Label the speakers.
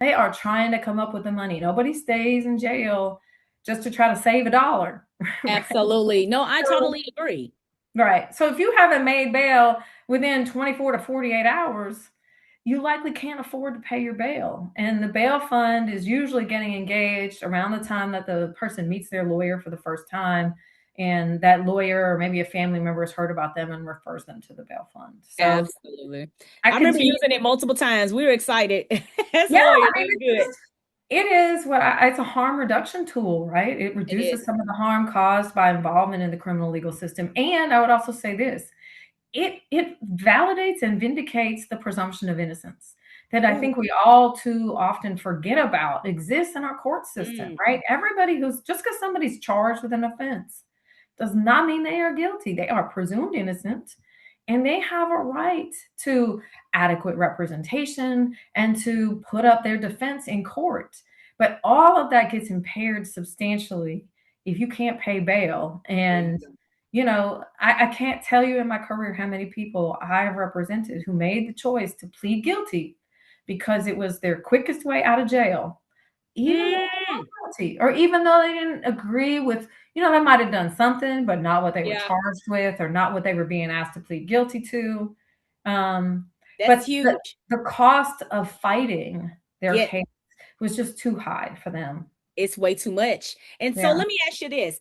Speaker 1: They are trying to come up with the money. Nobody stays in jail just to try to save a dollar. Right?
Speaker 2: Absolutely. No, I
Speaker 1: So,
Speaker 2: totally agree.
Speaker 1: right. So if you haven't made bail within 24 to 48 hours, you likely can't afford to pay your bail. And the bail fund is usually getting engaged around the time that the person meets their lawyer for the first time. And that lawyer or maybe a family member has heard about them and refers them to the bail fund. So
Speaker 2: Absolutely.
Speaker 1: I
Speaker 2: I remember
Speaker 1: continue.
Speaker 2: using it multiple times. We were excited as
Speaker 1: Yeah,
Speaker 2: lawyers.
Speaker 1: I mean,
Speaker 2: It was good.
Speaker 1: it is what it's a harm reduction tool, right? It
Speaker 2: It
Speaker 1: reduces
Speaker 2: is.
Speaker 1: some of the harm caused by involvement in the criminal legal system. And I would also say this, it validates and vindicates the presumption of innocence that I
Speaker 2: Ooh.
Speaker 1: think we all too often forget about exists in our court system,
Speaker 2: Mm.
Speaker 1: right? Everybody who's just because somebody's charged with an offense does not mean they are guilty. They are presumed innocent and they have a right to adequate representation and to put up their defense in court. But all of that gets impaired substantially if you can't pay bail.
Speaker 2: There you
Speaker 1: And
Speaker 2: go.
Speaker 1: I can't tell you in my career how many people I have represented who made the choice to plead guilty because it was their quickest way out of jail, even though they
Speaker 2: Mm.
Speaker 1: were guilty, or even though they didn't agree with, they might have done something, but not what they were
Speaker 2: Yeah,
Speaker 1: charged with or not what they were being asked to plead guilty to. Um,
Speaker 2: that's
Speaker 1: but the,
Speaker 2: huge.
Speaker 1: the cost of fighting their
Speaker 2: Yeah,
Speaker 1: case was just too high for them.
Speaker 2: it's way too much. And so
Speaker 1: Yeah.
Speaker 2: let me ask you this.